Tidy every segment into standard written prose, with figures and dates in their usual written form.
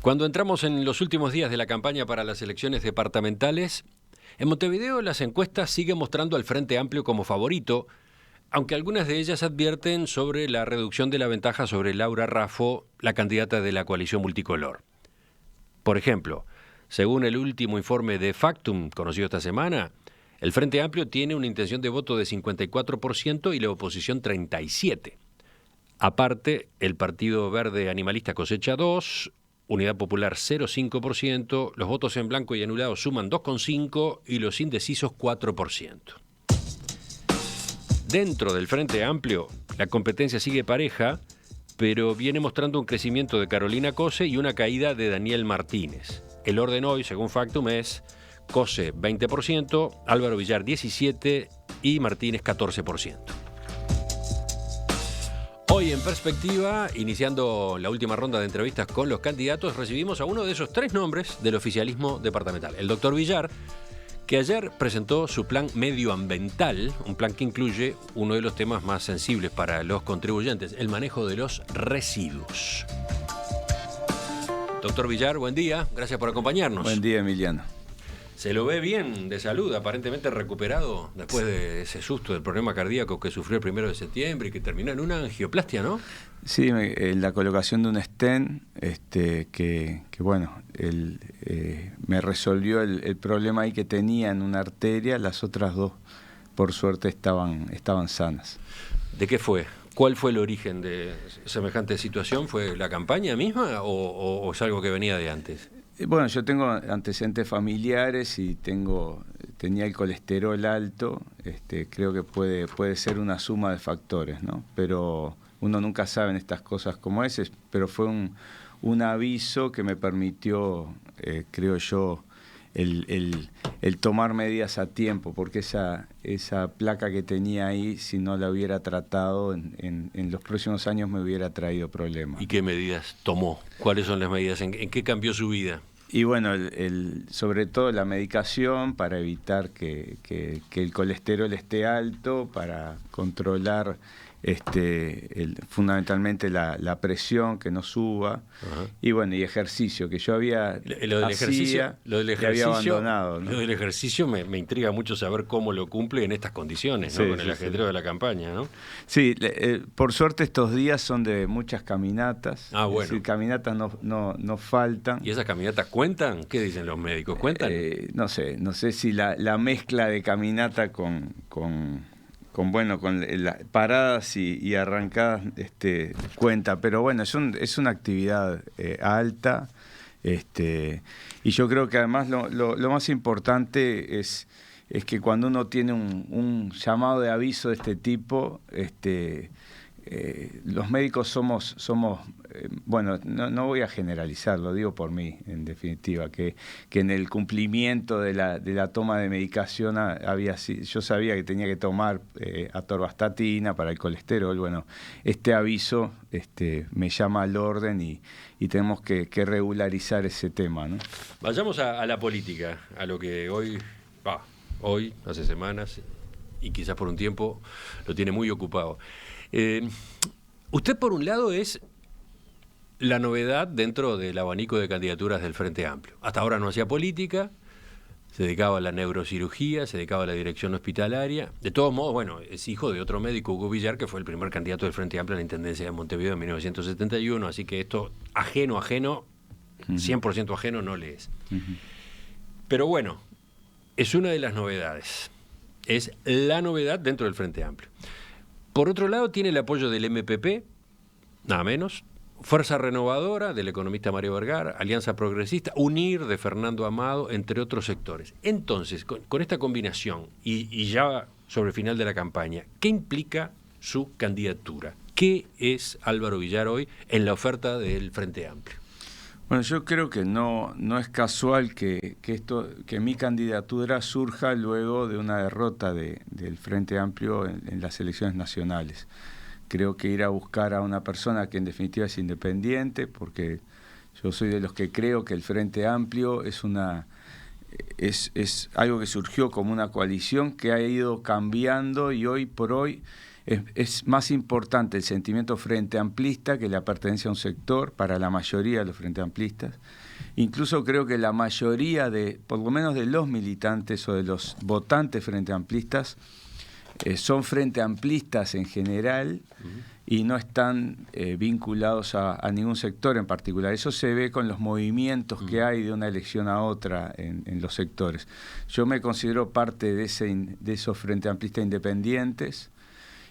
Cuando entramos en los últimos días de la campaña para las elecciones departamentales, en Montevideo las encuestas siguen mostrando al Frente Amplio como favorito, aunque algunas de ellas advierten sobre la reducción de la ventaja sobre Laura Raffo, la candidata de la coalición multicolor. Por ejemplo, según el último informe de Factum, conocido esta semana, el Frente Amplio tiene una intención de voto de 54% y la oposición 37%. Aparte, el Partido Verde Animalista cosecha 2%, Unidad Popular 0,5%, los votos en blanco y anulados suman 2,5% y los indecisos 4%. Dentro del Frente Amplio, la competencia sigue pareja, pero viene mostrando un crecimiento de Carolina Cose y una caída de Daniel Martínez. El orden hoy, según Factum, es Cose 20%, Álvaro Villar 17% y Martínez 14%. Hoy en Perspectiva, iniciando la última ronda de entrevistas con los candidatos, recibimos a uno de esos 3 nombres del oficialismo departamental, el doctor Villar, que ayer presentó su plan medioambiental, un plan que incluye uno de los temas más sensibles para los contribuyentes, el manejo de los residuos. Doctor Villar, buen día, gracias por acompañarnos. Buen día, Emiliano. Se lo ve bien de salud, aparentemente recuperado después de ese susto del problema cardíaco que sufrió el 1 de septiembre y que terminó en una angioplastia, ¿no? Sí, la colocación de un stent, que bueno, me resolvió el problema ahí que tenía en una arteria. Las otras 2, por suerte, estaban sanas. ¿De qué fue? ¿Cuál fue el origen de semejante situación? ¿Fue la campaña misma o es algo que venía de antes? Bueno, yo tengo antecedentes familiares y tenía el colesterol alto. Creo que puede ser una suma de factores, ¿no? Pero uno nunca sabe en estas cosas como ese, pero fue un aviso que me permitió, creo yo, el tomar medidas a tiempo, porque esa placa que tenía ahí, si no la hubiera tratado, en los próximos años me hubiera traído problemas. ¿Y qué medidas tomó? ¿Cuáles son las medidas? ¿En qué cambió su vida? Y bueno, sobre todo la medicación para evitar que el colesterol esté alto, para controlar fundamentalmente la presión, que no suba. Ajá. Y bueno, y ejercicio, que yo había había abandonado, ¿no? Lo del ejercicio me intriga mucho saber cómo lo cumple en estas condiciones, ¿no? Sí, con el ajetreo de la campaña, ¿no? Sí, por suerte estos días son de muchas caminatas. Bueno. Es decir, caminatas no faltan. ¿Y esas caminatas cuentan? ¿Qué dicen los médicos? ¿Cuentan? No sé si la mezcla de caminata con las paradas y arrancadas cuenta, pero bueno, es una actividad alta, y yo creo que además lo más importante es que cuando uno tiene un llamado de aviso de este tipo, los médicos somos bueno, no voy a generalizar, lo digo por mí, en definitiva, que en el cumplimiento de la toma de medicación yo sabía que tenía que tomar atorvastatina para el colesterol. Bueno, este aviso me llama al orden y tenemos que regularizar ese tema, ¿no? Vayamos a la política, a lo que hoy, hace semanas, y quizás por un tiempo lo tiene muy ocupado. Usted, por un lado, es la novedad dentro del abanico de candidaturas del Frente Amplio. Hasta ahora no hacía política, se dedicaba a la neurocirugía, se dedicaba a la dirección hospitalaria. De todos modos, bueno, es hijo de otro médico, Hugo Villar, que fue el primer candidato del Frente Amplio a la Intendencia de Montevideo en 1971, así que esto ajeno, 100% ajeno no le es. Uh-huh. Pero bueno, es una de las novedades. Es la novedad dentro del Frente Amplio. Por otro lado, tiene el apoyo del MPP, nada menos, Fuerza Renovadora, del economista Mario Vergara, Alianza Progresista, UNIR, de Fernando Amado, entre otros sectores. Entonces, con esta combinación, y ya sobre el final de la campaña, ¿qué implica su candidatura? ¿Qué es Álvaro Villar hoy en la oferta del Frente Amplio? Bueno, yo creo que no es casual que mi candidatura surja luego de una derrota del Frente Amplio en las elecciones nacionales. Creo que ir a buscar a una persona que en definitiva es independiente, porque yo soy de los que creo que el Frente Amplio es algo que surgió como una coalición que ha ido cambiando y hoy por hoy es más importante el sentimiento frente amplista que la pertenencia a un sector para la mayoría de los frente amplistas. Incluso creo que la mayoría por lo menos de los militantes o de los votantes frente amplistas, son frente amplistas en general y no están vinculados a ningún sector en particular. Eso se ve con los movimientos que hay de una elección a otra en los sectores. Yo me considero parte de esos frente amplistas independientes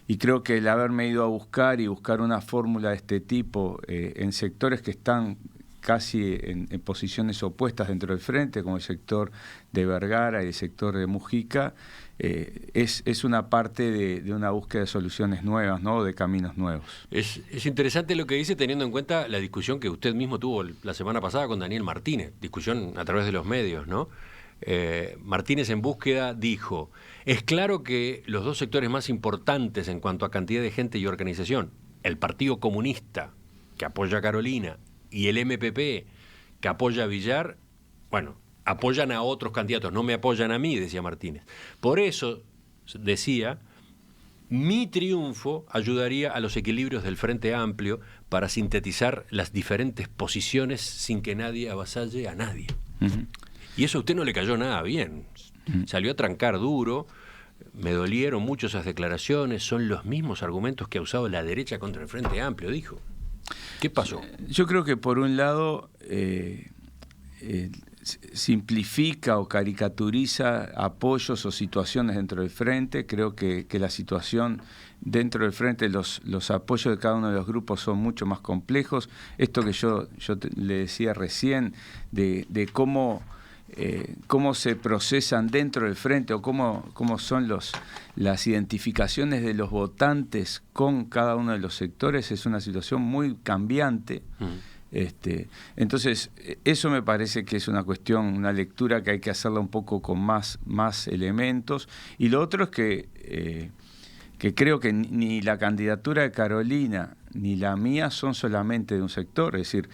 y creo que el haberme ido a buscar una fórmula de este tipo en sectores que están casi en posiciones opuestas dentro del frente, como el sector de Vergara y el sector de Mujica, es una parte de una búsqueda de soluciones nuevas, ¿no? De caminos nuevos. Es interesante lo que dice, teniendo en cuenta la discusión que usted mismo tuvo la semana pasada con Daniel Martínez, discusión a través de los medios, ¿no? Martínez en Búsqueda dijo: es claro que los dos sectores más importantes en cuanto a cantidad de gente y organización, el Partido Comunista, que apoya a Carolina, y el MPP, que apoya a Villar, bueno, apoyan a otros candidatos, no me apoyan a mí, decía Martínez. Por eso, decía, mi triunfo ayudaría a los equilibrios del Frente Amplio para sintetizar las diferentes POSICIONES sin que nadie avasalle a nadie. Y eso a usted no le cayó nada bien. Salió a trancar duro, me dolieron mucho esas declaraciones, son los mismos argumentos que ha usado la derecha contra el Frente Amplio, dijo. ¿Qué pasó? Yo creo que por un lado simplifica o caricaturiza apoyos o situaciones dentro del frente. Creo que la situación dentro del frente, los apoyos de cada uno de los grupos son mucho más complejos. Esto que yo le decía recién de cómo se procesan dentro del frente o cómo son las identificaciones de los votantes con cada uno de los sectores, es una situación muy cambiante. Entonces, eso me parece que es una cuestión, una lectura que hay que hacerla un poco con más elementos. Y lo otro es que creo que ni la candidatura de Carolina ni la mía son solamente de un sector, es decir...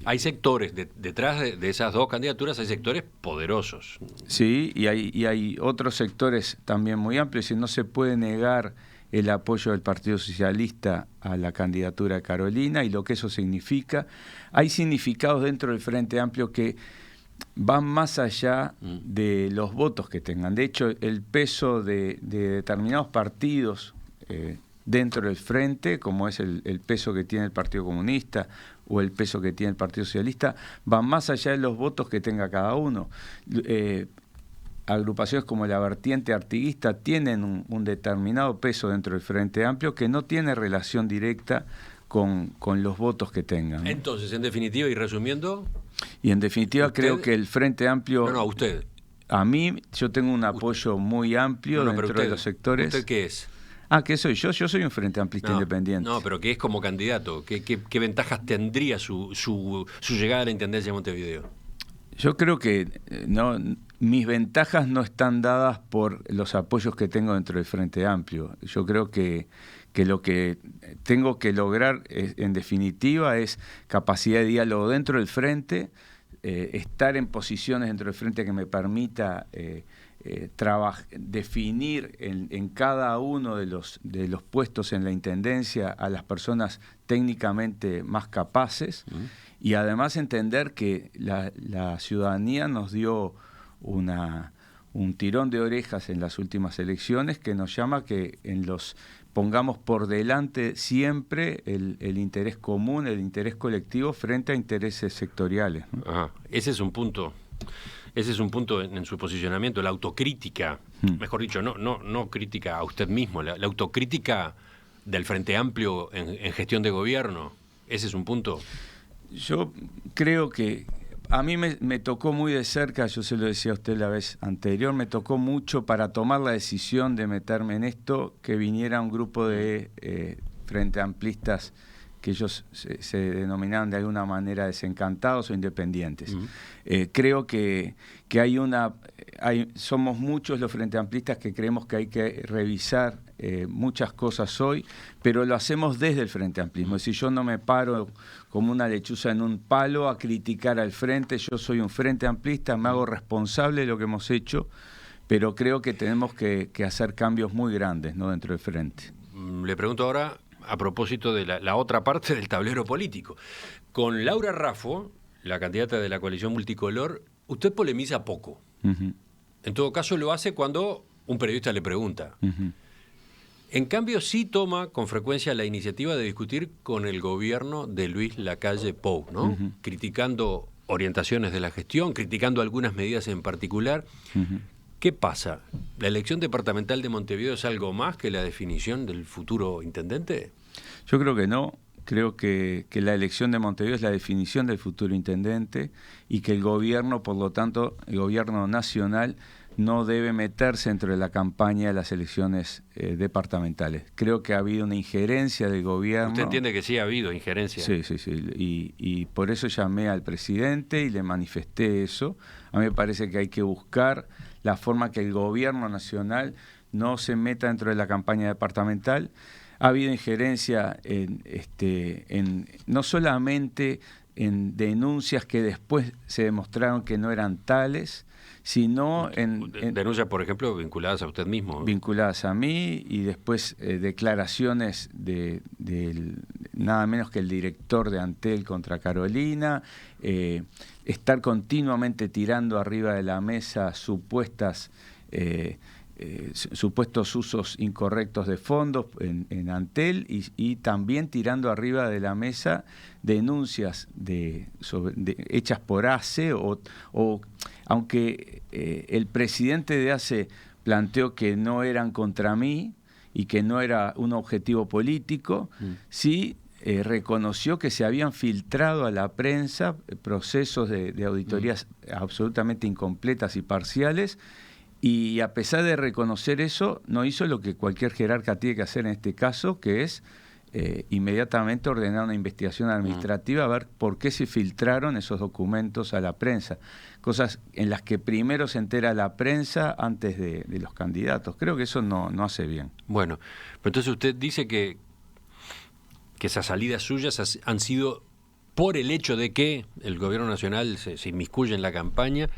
hay sectores, detrás de esas dos candidaturas hay sectores poderosos. Sí, y hay otros sectores también muy amplios, y no se puede negar el apoyo del Partido Socialista a la candidatura de Carolina y lo que eso significa. Hay significados dentro del Frente Amplio que van más allá de los votos que tengan. De hecho, el peso de determinados partidos dentro del Frente, como es el peso que tiene el Partido Comunista o el peso que tiene el Partido Socialista, van más allá de los votos que tenga cada uno. Agrupaciones como la vertiente artiguista tienen un determinado peso dentro del Frente Amplio que no tiene relación directa con los votos que tengan, ¿no? Entonces, en definitiva y resumiendo... Y en definitiva creo que el Frente Amplio... No, usted. A mí, yo tengo un apoyo muy amplio dentro de los sectores. ¿Usted qué es? ¿Qué soy yo? Yo soy un Frente Amplista independiente. No, pero ¿qué es como candidato? ¿Qué ventajas tendría su llegada a la Intendencia de Montevideo? Yo creo que mis ventajas no están dadas por los apoyos que tengo dentro del Frente Amplio. Yo creo que lo que tengo que lograr, en definitiva, es capacidad de diálogo dentro del Frente, estar en posiciones dentro del Frente que me permita definir en cada uno de los puestos en la Intendencia a las personas técnicamente más capaces, y además entender que la ciudadanía nos dio un tirón de orejas en las últimas elecciones que nos llama que pongamos por delante siempre el interés común, el interés colectivo frente a intereses sectoriales, ¿no? Ajá. Ese es un punto en su posicionamiento, la autocrítica, mejor dicho, no crítica a usted mismo, la autocrítica del Frente Amplio en gestión de gobierno. ¿Ese es un punto? Yo creo que a mí me tocó muy de cerca, yo se lo decía a usted la vez anterior, me tocó mucho para tomar la decisión de meterme en esto, que viniera un grupo de Frente Amplistas que ellos se denominaban de alguna manera desencantados o independientes. Creo que somos muchos los Frente Amplistas que creemos que hay que revisar muchas cosas hoy, pero lo hacemos desde el Frente Amplismo. Es decir, yo no me paro como una lechuza en un palo a criticar al Frente, yo soy un Frente Amplista, me hago responsable de lo que hemos hecho, pero creo que tenemos que hacer cambios muy grandes, ¿no?, dentro del Frente. le pregunto ahora a propósito de la otra parte del tablero político. Con Laura Raffo, la candidata de la coalición multicolor, usted polemiza poco. Uh-huh. En todo caso lo hace cuando un periodista le pregunta. Uh-huh. En cambio sí toma con frecuencia la iniciativa de discutir con el gobierno de Luis Lacalle Pou, ¿no? Uh-huh. Criticando orientaciones de la gestión, criticando algunas medidas en particular. Uh-huh. ¿Qué pasa? ¿La elección departamental de Montevideo es algo más que la definición del futuro intendente? Yo creo que no. Creo que la elección de Montevideo es la definición del futuro intendente y que el gobierno, por lo tanto, el gobierno nacional, no debe meterse dentro de la campaña de las elecciones departamentales. Creo que ha habido una injerencia del gobierno. ¿Usted entiende que sí ha habido injerencia? Sí. Y por eso llamé al presidente y le manifesté eso. A mí me parece que hay que buscar la forma que el gobierno nacional no se meta dentro de la campaña departamental. Ha habido injerencia no solamente en denuncias que después se demostraron que no eran tales, sino en denuncias, por ejemplo, vinculadas a usted mismo. Vinculadas a mí y después declaraciones de nada menos que el director de Antel contra Carolina, estar continuamente tirando arriba de la mesa supuestos usos incorrectos de fondos en Antel y también tirando arriba de la mesa denuncias hechas por ACE o aunque el presidente de ACE planteó que no eran contra mí y que no era un objetivo político, sí reconoció que se habían filtrado a la prensa procesos de auditorías absolutamente incompletas y parciales. Y a pesar de reconocer eso, no hizo lo que cualquier jerarca tiene que hacer en este caso, que es inmediatamente ordenar una investigación administrativa a ver por qué se filtraron esos documentos a la prensa. Cosas en las que primero se entera la prensa antes de los candidatos. Creo que eso no hace bien. Bueno, pero entonces usted dice que esas salidas suyas han sido por el hecho de que el gobierno nacional se inmiscuye en la campaña,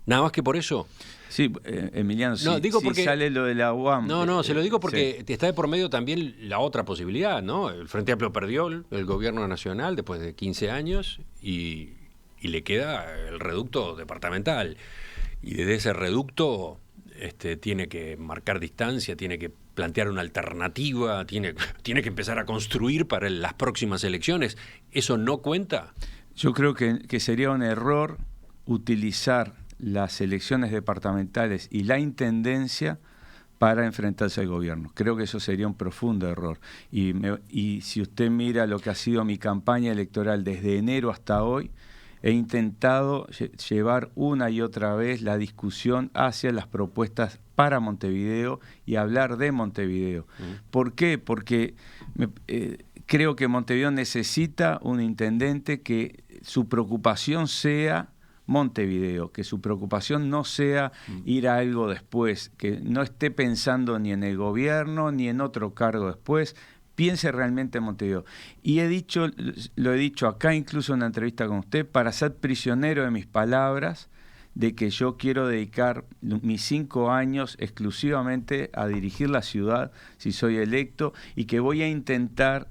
nada más que por eso. Sí, Emiliano, no, digo si porque, sale lo de la UAM... No, se lo digo porque sí. Está de por medio también la otra posibilidad, ¿no? El Frente Amplio perdió el gobierno nacional después de 15 años y le queda el reducto departamental. Y desde ese reducto tiene que marcar distancia, tiene que plantear una alternativa, tiene que empezar a construir para las próximas elecciones. ¿Eso no cuenta? Yo creo que sería un error utilizar las elecciones departamentales y la intendencia para enfrentarse al gobierno. Creo que eso sería un profundo error. Y si usted mira lo que ha sido mi campaña electoral desde enero hasta hoy, he intentado llevar una y otra vez la discusión hacia las propuestas para Montevideo y hablar de Montevideo. ¿Por qué? Porque creo que Montevideo necesita un intendente que su preocupación sea Montevideo, que su preocupación no sea ir a algo después, que no esté pensando ni en el gobierno ni en otro cargo después, piense realmente en Montevideo. Y lo he dicho acá, incluso en una entrevista con usted, para ser prisionero de mis palabras, de que yo quiero dedicar mis 5 años exclusivamente a dirigir la ciudad, si soy electo, y que voy a intentar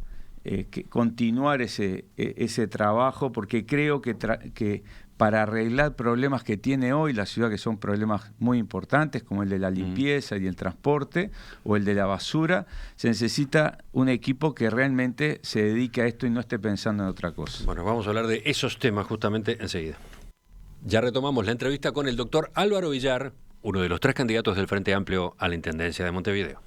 continuar ese trabajo, porque creo que para arreglar problemas que tiene hoy la ciudad, que son problemas muy importantes, como el de la limpieza y el transporte, o el de la basura, se necesita un equipo que realmente se dedique a esto y no esté pensando en otra cosa. Bueno, vamos a hablar de esos temas justamente enseguida. Ya retomamos la entrevista con el doctor Álvaro Villar, uno de los 3 candidatos del Frente Amplio a la Intendencia de Montevideo.